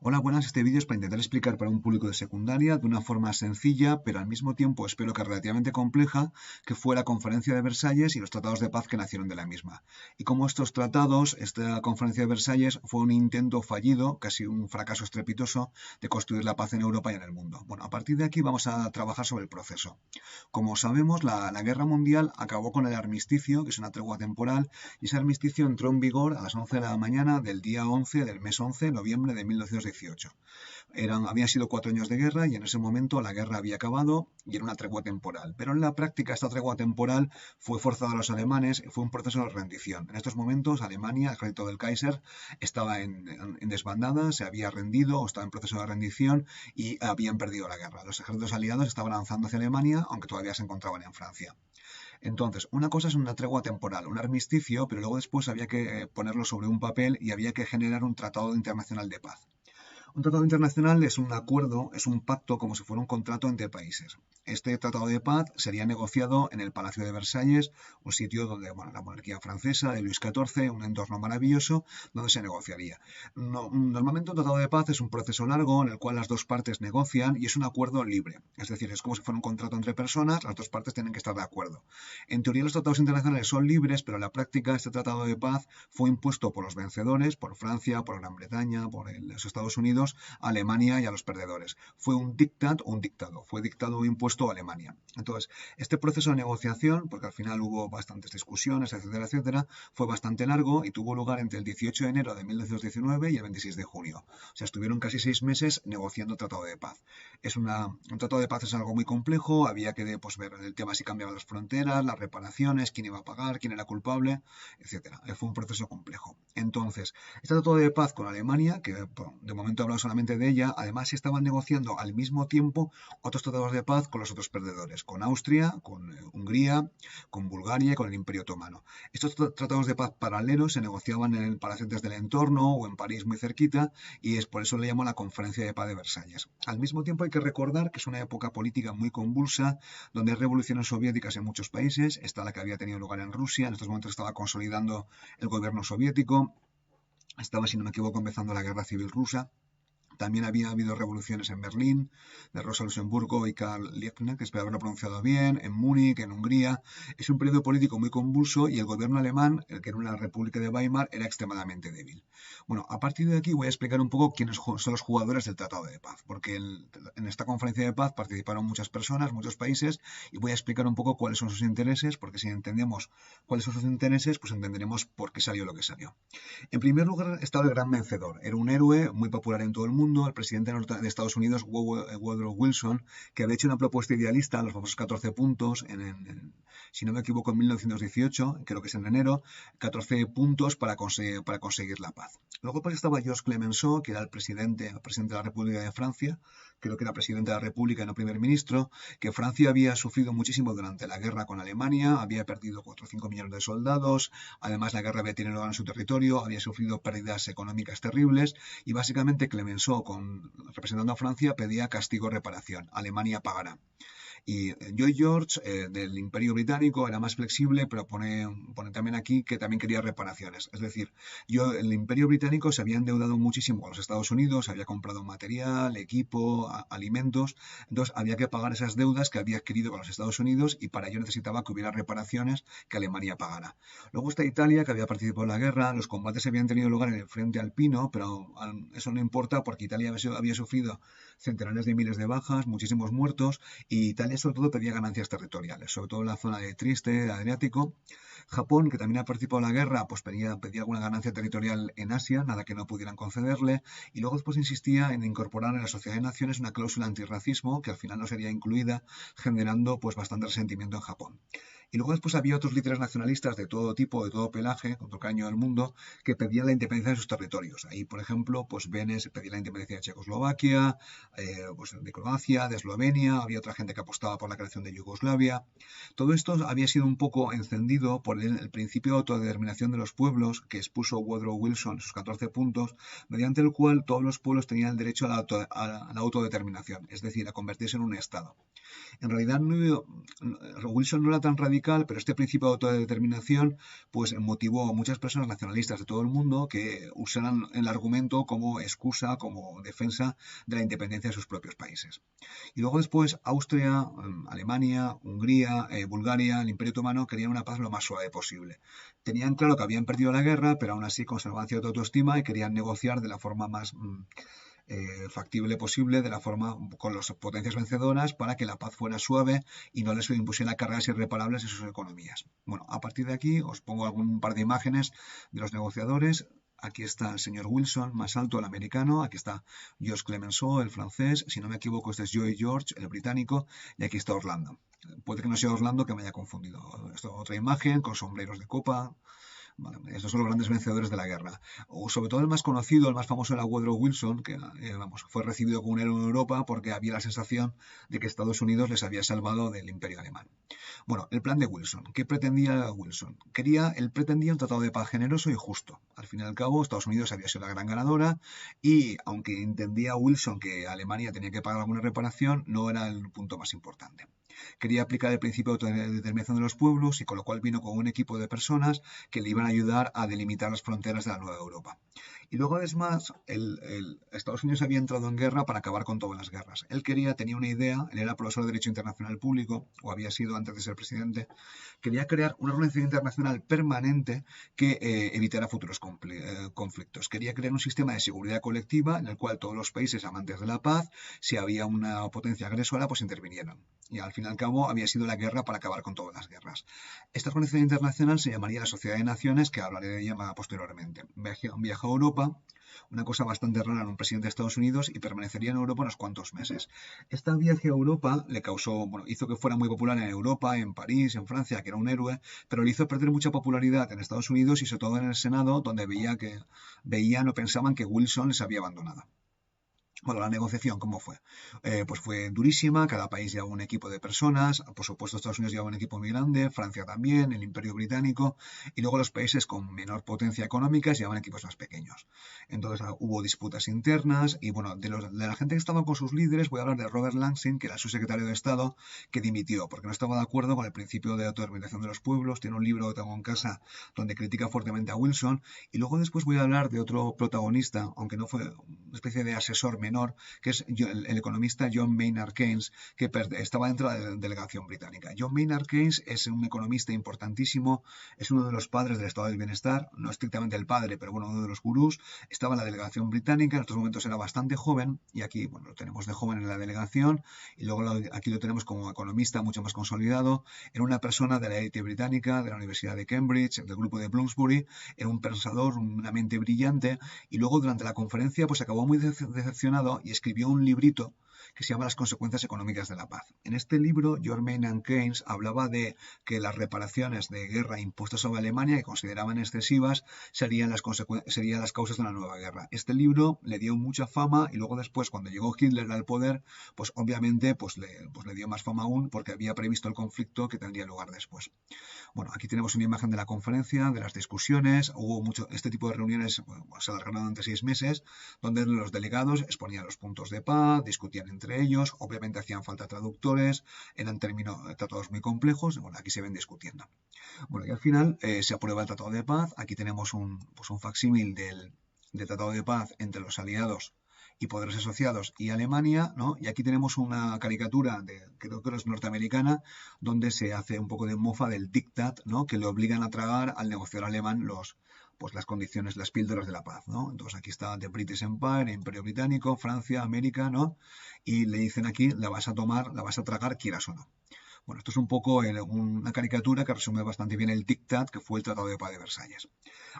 Hola, buenas. Este vídeo es para intentar explicar para un público de secundaria de una forma sencilla, pero al mismo tiempo espero que relativamente compleja, que fue la Conferencia de Versalles y los tratados de paz que nacieron de la misma. Y cómo estos tratados, esta Conferencia de Versalles, fue un intento fallido, casi un fracaso estrepitoso, de construir la paz en Europa y en el mundo. Bueno, a partir de aquí vamos a trabajar sobre el proceso. Como sabemos, la Guerra Mundial acabó con el armisticio, que es una tregua temporal, y ese armisticio entró en vigor a las 11 de la mañana del día 11 del mes 11, noviembre de 1918. Habían sido 4 años de guerra y en ese momento la guerra había acabado y era una tregua temporal. Pero en la práctica esta tregua temporal fue forzada a los alemanes y fue un proceso de rendición. En estos momentos Alemania, el ejército del Kaiser, estaba en desbandada, se había rendido o estaba en proceso de rendición y habían perdido la guerra. Los ejércitos aliados estaban avanzando hacia Alemania, aunque todavía se encontraban en Francia. Entonces, una cosa es una tregua temporal, un armisticio, pero luego después había que ponerlo sobre un papel y había que generar un tratado internacional de paz. Un tratado internacional es un acuerdo, es un pacto como si fuera un contrato entre países. Este tratado de paz sería negociado en el Palacio de Versalles, un sitio donde, bueno, la monarquía francesa de Luis XIV, un entorno maravilloso donde se negociaría. Normalmente un tratado de paz es un proceso largo en el cual las dos partes negocian y es un acuerdo libre. Es decir, es como si fuera un contrato entre personas, las dos partes tienen que estar de acuerdo. En teoría los tratados internacionales son libres, pero en la práctica este tratado de paz fue impuesto por los vencedores, por Francia, por Gran Bretaña, por los Estados Unidos, a Alemania y a los perdedores. Fue un diktat o un dictado, fue dictado o impuesto a Alemania. Entonces, este proceso de negociación, porque al final hubo bastantes discusiones, etcétera, etcétera, fue bastante largo y tuvo lugar entre el 18 de enero de 1919 y el 26 de junio. O sea, estuvieron casi 6 meses negociando tratado de paz. Un tratado de paz es algo muy complejo, había que pues, ver el tema si cambiaban las fronteras, las reparaciones, quién iba a pagar, quién era culpable, etcétera. Fue un proceso complejo. Entonces, este tratado de paz con Alemania, que de momento he hablado solamente de ella, además se estaban negociando al mismo tiempo otros tratados de paz con los otros perdedores, con Austria, con Hungría, con Bulgaria y con el Imperio Otomano. Estos tratados de paz paralelos se negociaban en palacetes del entorno o en París muy cerquita y es por eso le llamo la Conferencia de Paz de Versalles. Al mismo tiempo hay que recordar que es una época política muy convulsa, donde hay revoluciones soviéticas en muchos países, está la que había tenido lugar en Rusia, en estos momentos estaba consolidando el gobierno soviético, estaba, si no me equivoco, empezando la guerra civil rusa. También había habido revoluciones en Berlín, de Rosa Luxemburgo y Karl Liebknecht, que espero haberlo pronunciado bien, en Múnich, en Hungría. Es un periodo político muy convulso y el gobierno alemán, el que era una república de Weimar, era extremadamente débil. Bueno, a partir de aquí voy a explicar un poco quiénes son los jugadores del Tratado de Paz, porque en esta conferencia de paz participaron muchas personas, muchos países, y voy a explicar un poco cuáles son sus intereses, porque si entendemos cuáles son sus intereses, pues entenderemos por qué salió lo que salió. En primer lugar estaba el gran vencedor. Era un héroe muy popular en todo el mundo, el presidente de Estados Unidos, Woodrow Wilson, que había hecho una propuesta idealista, los famosos 14 puntos, si no me equivoco, en 1918, creo que es en enero, 14 puntos para conseguir la paz. Luego pues estaba Georges Clemenceau, que era el presidente de la República de Francia, creo que era presidente de la República y no primer ministro, que Francia había sufrido muchísimo durante la guerra con Alemania, había perdido 4 o 5 millones de soldados, además la guerra había tenido lugar en su territorio, había sufrido pérdidas económicas terribles y básicamente Clemenceau, representando a Francia, pedía castigo y reparación. Alemania pagará. Y Lloyd George, del Imperio Británico, era más flexible, pero pone también aquí que también quería reparaciones. Es decir, el Imperio Británico se había endeudado muchísimo con los Estados Unidos, había comprado material, equipo, alimentos, entonces había que pagar esas deudas que había adquirido con los Estados Unidos y para ello necesitaba que hubiera reparaciones que Alemania pagara. Luego está Italia, que había participado en la guerra, los combates habían tenido lugar en el frente alpino, pero eso no importa porque Italia había sufrido centenares de miles de bajas, muchísimos muertos, y Italia sobre todo pedía ganancias territoriales, sobre todo en la zona de Trieste, de Adriático. Japón, que también ha participado en la guerra, pues pedía alguna ganancia territorial en Asia, nada que no pudieran concederle, y luego después insistía en incorporar en la Sociedad de Naciones una cláusula antirracismo, que al final no sería incluida, generando pues bastante resentimiento en Japón. Y luego después había otros líderes nacionalistas de todo tipo, de todo pelaje, con todo caño del mundo, que pedían la independencia de sus territorios. Ahí, por ejemplo, pues Benes pedía la independencia de Checoslovaquia, pues de Croacia, de Eslovenia, había otra gente que apostaba por la creación de Yugoslavia. Todo esto había sido un poco encendido por el principio de autodeterminación de los pueblos que expuso Woodrow Wilson en sus 14 puntos, mediante el cual todos los pueblos tenían el derecho a la autodeterminación, es decir, a convertirse en un Estado. En realidad Wilson no era tan radical, pero este principio de autodeterminación pues motivó a muchas personas nacionalistas de todo el mundo que usaran el argumento como excusa, como defensa de la independencia de sus propios países. Y luego después Austria, Alemania, Hungría, Bulgaria, el Imperio Otomano querían una paz lo más suave posible. Tenían claro que habían perdido la guerra, pero aún así conservaban cierta autoestima y querían negociar de la forma más factible posible, de la forma con las potencias vencedoras, para que la paz fuera suave y no les impusiera cargas irreparables en sus economías. Bueno, a partir de aquí os pongo un par de imágenes de los negociadores. Aquí está el señor Wilson, más alto, el americano. Aquí está Georges Clemenceau, el francés. Si no me equivoco, este es Lloyd George, el británico. Y aquí está Orlando. Puede que no sea Orlando, que me haya confundido. Esta otra imagen con sombreros de copa. Vale, estos son los grandes vencedores de la guerra. O sobre todo el más conocido, el más famoso era Woodrow Wilson, que fue recibido como un héroe en Europa porque había la sensación de que Estados Unidos les había salvado del Imperio Alemán. Bueno, el plan de Wilson. ¿Qué pretendía Wilson? Él pretendía un tratado de paz generoso y justo. Al fin y al cabo, Estados Unidos había sido la gran ganadora y, aunque entendía Wilson que Alemania tenía que pagar alguna reparación, no era el punto más importante. Quería aplicar el principio de autodeterminación de los pueblos y con lo cual vino con un equipo de personas que le iban a ayudar a delimitar las fronteras de la nueva Europa. Y luego, además, Estados Unidos había entrado en guerra para acabar con todas las guerras. Tenía una idea, él era profesor de Derecho Internacional Público, o había sido antes de ser presidente, quería crear una organización internacional permanente que evitara futuros conflictos. Quería crear un sistema de seguridad colectiva en el cual todos los países amantes de la paz, si había una potencia agresora, pues intervinieran. Y al fin y al cabo había sido la guerra para acabar con todas las guerras. Esta organización internacional se llamaría la Sociedad de Naciones, que hablaré de ella posteriormente. Viajó a Europa, una cosa bastante rara en un presidente de Estados Unidos, y permanecería en Europa unos cuantos meses. Este viaje a Europa le hizo que fuera muy popular en Europa, en París, en Francia, que era un héroe, pero le hizo perder mucha popularidad en Estados Unidos y sobre todo en el Senado, donde veían o pensaban que Wilson les había abandonado. Bueno, la negociación, ¿cómo fue? Pues fue durísima, cada país llevaba un equipo de personas, por supuesto Estados Unidos llevaba un equipo muy grande, Francia también, el Imperio Británico, y luego los países con menor potencia económica llevaban equipos más pequeños. Entonces hubo disputas internas, y bueno, de la gente que estaba con sus líderes, voy a hablar de Robert Lansing, que era su secretario de Estado, que dimitió, porque no estaba de acuerdo con el principio de autodeterminación de los pueblos. Tiene un libro que tengo en casa donde critica fuertemente a Wilson, y luego después voy a hablar de otro protagonista, aunque no fue una especie de asesor menor, que es el economista John Maynard Keynes, que estaba dentro de la delegación británica. John Maynard Keynes es un economista importantísimo, es uno de los padres del estado del bienestar, no estrictamente el padre, pero bueno, uno de los gurús. Estaba en la delegación británica, en estos momentos era bastante joven, y aquí, bueno, lo tenemos de joven en la delegación, y luego aquí lo tenemos como economista mucho más consolidado. Era una persona de la élite británica, de la Universidad de Cambridge, del grupo de Bloomsbury, era un pensador, una mente brillante, y luego durante la conferencia pues acabó muy decepcionado y escribió un librito que se llama Las consecuencias económicas de la paz. En este libro, John Maynard Keynes hablaba de que las reparaciones de guerra impuestas sobre Alemania, que consideraban excesivas, serían las causas de una nueva guerra. Este libro le dio mucha fama y luego después, cuando llegó Hitler al poder, pues obviamente le dio más fama aún porque había previsto el conflicto que tendría lugar después. Bueno, aquí tenemos una imagen de la conferencia, de las discusiones. Este tipo de reuniones se alargaron durante 6 meses, donde los delegados exponían los puntos de paz, discutían entre ellos, obviamente hacían falta traductores, eran tratados muy complejos, bueno, aquí se ven discutiendo. Bueno, y al final se aprueba el Tratado de Paz. Aquí tenemos un facsímil del Tratado de Paz entre los aliados y poderes asociados y Alemania, ¿no? Y aquí tenemos una caricatura creo que es norteamericana, donde se hace un poco de mofa del diktat, ¿no? Que le obligan a tragar al negociador alemán las condiciones, las píldoras de la paz, ¿no? Entonces aquí está The British Empire, Imperio Británico, Francia, América, ¿no? Y le dicen aquí, la vas a tragar, quieras o no. Bueno, esto es un poco una caricatura que resume bastante bien el diktat que fue el Tratado de Paz de Versalles.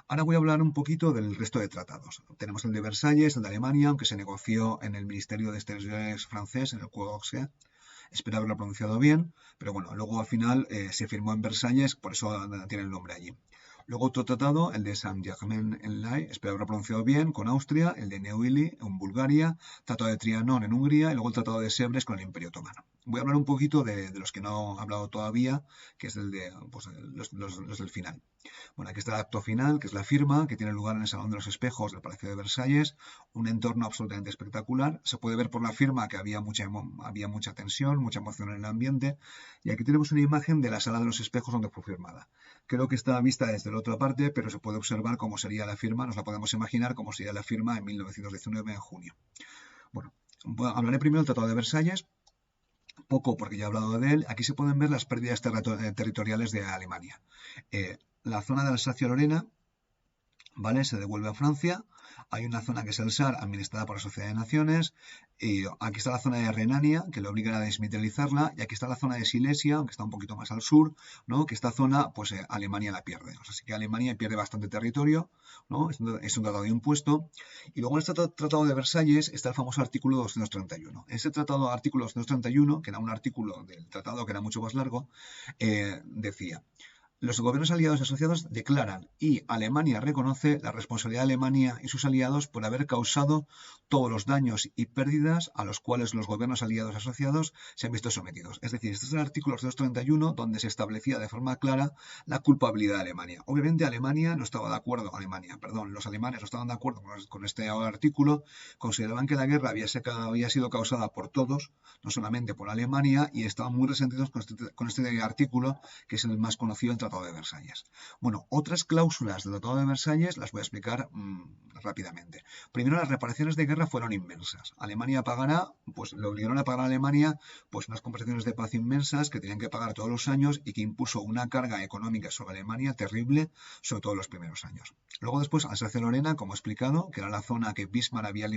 Ahora voy a hablar un poquito del resto de tratados. Tenemos el de Versalles, el de Alemania, aunque se negoció en el Ministerio de Exteriores francés, en el Quai d'Orsay. Espero haberlo pronunciado bien, pero bueno, luego al final se firmó en Versalles, por eso tiene el nombre allí. Luego otro tratado, el de Saint-Germain-en-Laye, espero haberlo pronunciado bien, con Austria, el de Neuilly en Bulgaria, Tratado de Trianon en Hungría y luego el Tratado de Sèvres con el Imperio Otomano. Voy a hablar un poquito de los que no he hablado todavía, que es el de pues, los del final. Bueno, aquí está el acto final, que es la firma, que tiene lugar en el Salón de los Espejos del Palacio de Versalles, un entorno absolutamente espectacular. Se puede ver por la firma que había mucha tensión, mucha emoción en el ambiente. Y aquí tenemos una imagen de la Sala de los Espejos donde fue firmada. Creo que está vista desde la otra parte, pero se puede observar cómo sería la firma, nos la podemos imaginar cómo sería la firma en 1919, en junio. Bueno, hablaré primero del Tratado de Versalles, poco porque ya he hablado de él. Aquí se pueden ver las pérdidas territoriales de Alemania. La zona de Alsacia-Lorena, ¿vale? Se devuelve a Francia. Hay una zona que es el SAR, administrada por la Sociedad de Naciones. Y aquí está la zona de Renania, que le obligan a desmilitarizarla. Y aquí está la zona de Silesia, aunque está un poquito más al sur, ¿no? Que esta zona, pues Alemania la pierde. O sea, sí que Alemania pierde bastante territorio, ¿no? Es un tratado impuesto. Y luego en este tratado de Versalles está el famoso artículo 231. Ese tratado, artículo 231, que era un artículo del tratado que era mucho más largo, decía: los gobiernos aliados y asociados declaran y Alemania reconoce la responsabilidad de Alemania y sus aliados por haber causado todos los daños y pérdidas a los cuales los gobiernos aliados y asociados se han visto sometidos. Es decir, este es el artículo 231 donde se establecía de forma clara la culpabilidad de Alemania. Obviamente Alemania no estaba de acuerdo, los alemanes no estaban de acuerdo con este artículo, consideraban que la guerra había sido causada por todos, no solamente por Alemania, y estaban muy resentidos con este artículo, que es el más conocido del Tratado de Versalles. Bueno, otras cláusulas del Tratado de Versalles las voy a explicar rápidamente. Primero, las reparaciones de guerra fueron inmensas. Alemania pagará, pues le obligaron a pagar a Alemania pues unas compensaciones de paz inmensas que tenían que pagar todos los años y que impuso una carga económica sobre Alemania terrible, sobre todo en los primeros años. Luego después Alsacia-Lorena, como he explicado, que era la zona que Bismarck había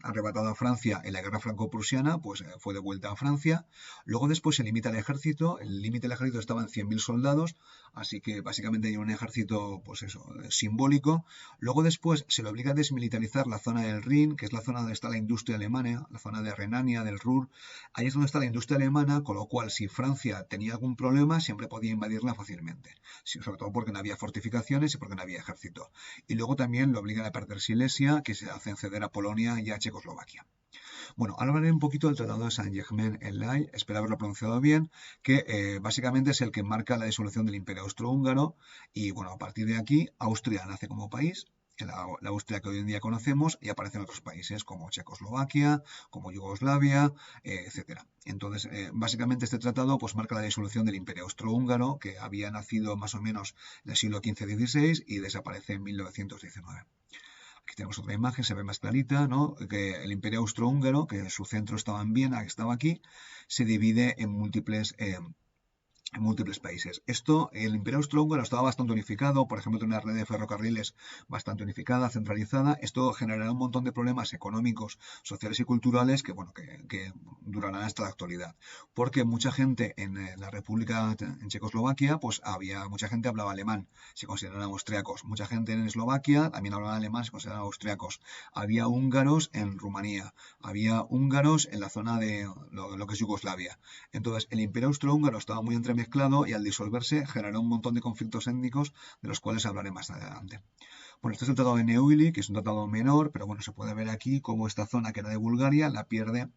arrebatado a Francia en la guerra franco-prusiana, pues fue devuelta a Francia. Luego después se limita el ejército, el límite del ejército estaba en 100.000 soldados, así que básicamente hay un ejército, pues eso, simbólico. Luego después se le obliga a desmilitarizar la zona del Rin, que es la zona donde está la industria alemana, la zona de Renania, del Ruhr. Ahí es donde está la industria alemana, con lo cual si Francia tenía algún problema siempre podía invadirla fácilmente, sobre todo porque no había fortificaciones y porque no había ejército. Y luego también lo obligan a perder Silesia, que se hacen ceder a Polonia y a Checoslovaquia. Bueno, ahora hablaré un poquito del Tratado de Saint-Germain-en-Laye, espero haberlo pronunciado bien, que básicamente es el que marca la disolución del Imperio Austrohúngaro y bueno, a partir de aquí Austria nace como país, la Austria que hoy en día conocemos, y aparecen otros países como Checoslovaquia, como Yugoslavia, etcétera. Entonces, básicamente este tratado pues marca la disolución del Imperio Austrohúngaro, que había nacido más o menos en el siglo XV-XVI y desaparece en 1919. Aquí tenemos otra imagen, se ve más clarita, ¿no? Que el Imperio Austrohúngaro, que su centro estaba en Viena, que estaba aquí, se divide en múltiples países. El Imperio Austrohúngaro estaba bastante unificado, por ejemplo, tiene una red de ferrocarriles bastante unificada, centralizada. Esto generará un montón de problemas económicos, sociales y culturales que durarán hasta la actualidad. Porque mucha gente en la República, en Checoslovaquia, pues había mucha gente hablaba alemán, se consideraban austriacos. Mucha gente en Eslovaquia también hablaba alemán, se consideraban austriacos. Había húngaros en Rumanía, había húngaros en la zona de lo que es Yugoslavia. Entonces, el Imperio Austrohúngaro estaba muy entremezclado y al disolverse generó un montón de conflictos étnicos de los cuales hablaré más adelante. Bueno, este es el Tratado de Neuilly, que es un tratado menor, pero bueno, se puede ver aquí cómo esta zona que era de Bulgaria la pierde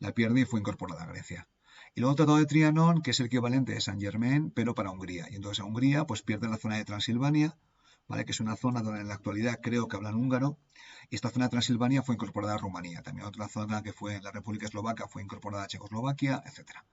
y fue incorporada a Grecia. Y luego el Tratado de Trianón, que es el equivalente de Saint-Germain, pero para Hungría. Y entonces a Hungría pues pierde la zona de Transilvania, ¿vale? Que es una zona donde en la actualidad creo que hablan húngaro, y esta zona de Transilvania fue incorporada a Rumanía. También otra zona que fue la República Eslovaca fue incorporada a Checoslovaquia, etcétera.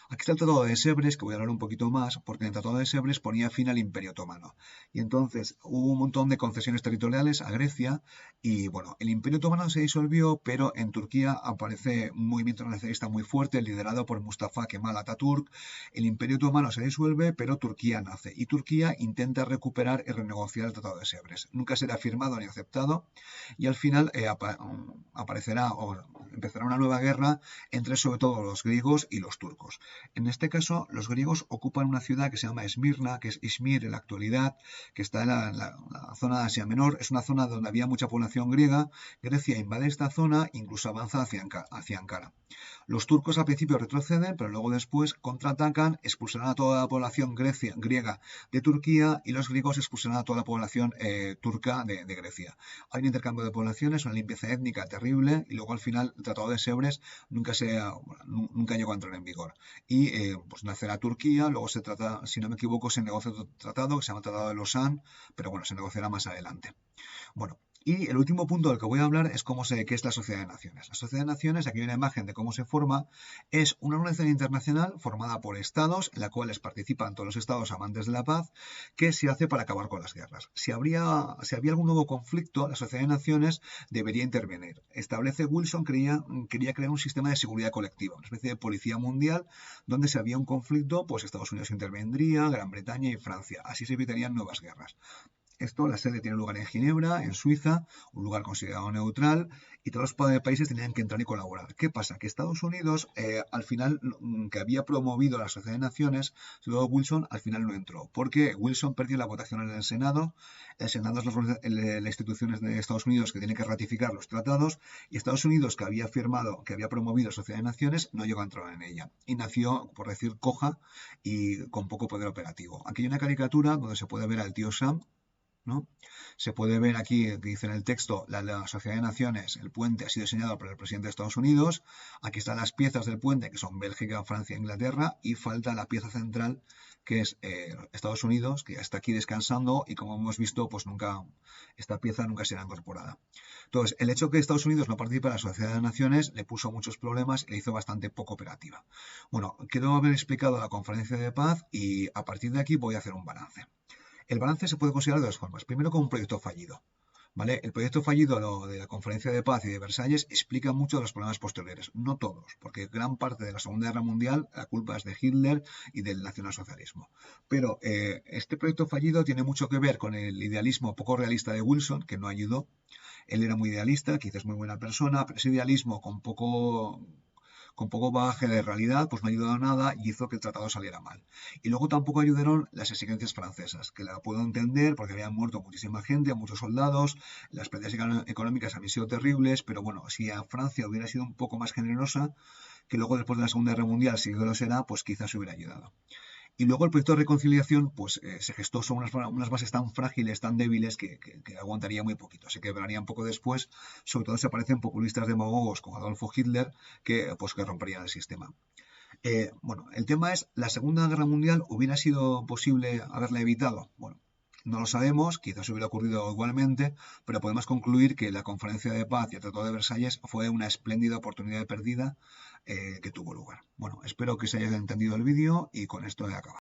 Aquí está el Tratado de Sèvres, que voy a hablar un poquito más, porque en el Tratado de Sèvres ponía fin al Imperio Otomano. Y entonces hubo un montón de concesiones territoriales a Grecia, y bueno, el Imperio Otomano se disolvió, pero en Turquía aparece un movimiento nacionalista muy fuerte, liderado por Mustafa Kemal Atatürk. El Imperio Otomano se disuelve, pero Turquía nace, y Turquía intenta recuperar y renegociar el Tratado de Sèvres. Nunca será firmado ni aceptado, y al final aparecerá o empezará una nueva guerra entre sobre todo los griegos y los turcos. En este caso, los griegos ocupan una ciudad que se llama Esmirna, que es Izmir en la actualidad, que está en la zona de Asia Menor. Es una zona donde había mucha población griega. Grecia invade esta zona, incluso avanza hacia Ankara. Los turcos al principio retroceden, pero luego después contraatacan, expulsarán a toda la población griega de Turquía y los griegos expulsarán a toda la población turca de Grecia. Hay un intercambio de poblaciones, una limpieza étnica terrible y luego al final Tratado de Sèvres nunca llegó a entrar en vigor. Y pues nacerá Turquía, luego se trata, si no me equivoco, se negocia otro tratado que se llama Tratado de Lausanne, pero bueno, se negociará más adelante. Bueno, y el último punto del que voy a hablar es qué es la Sociedad de Naciones. La Sociedad de Naciones, aquí hay una imagen de cómo se forma, es una organización internacional formada por estados, en la cual participan todos los estados amantes de la paz, que se hace para acabar con las guerras. Si había algún nuevo conflicto, la Sociedad de Naciones debería intervenir. Wilson quería crear un sistema de seguridad colectiva, una especie de policía mundial, donde si había un conflicto, pues Estados Unidos intervendría, Gran Bretaña y Francia. Así se evitarían nuevas guerras. La sede tiene lugar en Ginebra, en Suiza, un lugar considerado neutral, y todos los países tenían que entrar y colaborar. ¿Qué pasa? Que Estados Unidos, al final, que había promovido la Sociedad de Naciones, luego Wilson al final no entró, porque Wilson perdió la votación en el Senado. El Senado es la institución de Estados Unidos que tiene que ratificar los tratados, y Estados Unidos, que había promovido la Sociedad de Naciones, no llegó a entrar en ella. Y nació, por decir, coja y con poco poder operativo. Aquí hay una caricatura donde se puede ver al tío Sam, ¿no? Se puede ver aquí que dice en el texto la Sociedad de Naciones, el puente ha sido diseñado por el presidente de Estados Unidos. Aquí están las piezas del puente, que son Bélgica, Francia e Inglaterra, y falta la pieza central, que es Estados Unidos, que ya está aquí descansando, y como hemos visto, pues esta pieza nunca será incorporada. Entonces, el hecho de que Estados Unidos no participe en la Sociedad de Naciones le puso muchos problemas y le hizo bastante poco operativa. Bueno, quiero haber explicado la conferencia de paz y a partir de aquí voy a hacer un balance. El balance se puede considerar de dos formas. Primero, como un proyecto fallido. ¿Vale? El proyecto fallido de la Conferencia de Paz y de Versalles explica mucho de los problemas posteriores. No todos, porque gran parte de la Segunda Guerra Mundial la culpa es de Hitler y del nacionalsocialismo. Pero este proyecto fallido tiene mucho que ver con el idealismo poco realista de Wilson, que no ayudó. Él era muy idealista, quizás muy buena persona, pero ese idealismo con poco bagaje de realidad, pues no ayudó a nada y hizo que el tratado saliera mal. Y luego tampoco ayudaron las exigencias francesas, que la puedo entender porque habían muerto muchísima gente, muchos soldados, las pérdidas económicas habían sido terribles, pero bueno, si a Francia hubiera sido un poco más generosa, que luego después de la Segunda Guerra Mundial sí que lo será, pues quizás hubiera ayudado. Y luego el proyecto de reconciliación pues se gestó sobre unas bases tan frágiles, tan débiles, que aguantaría muy poquito. Se quebraría un poco después, sobre todo si aparecen populistas demagogos como Adolfo Hitler, que romperían el sistema. Bueno, el tema es, ¿la Segunda Guerra Mundial hubiera sido posible haberla evitado? Bueno, no lo sabemos, quizás hubiera ocurrido igualmente, pero podemos concluir que la Conferencia de Paz y el Tratado de Versalles fue una espléndida oportunidad perdida que tuvo lugar. Bueno, espero que se haya entendido el vídeo y con esto he acabado.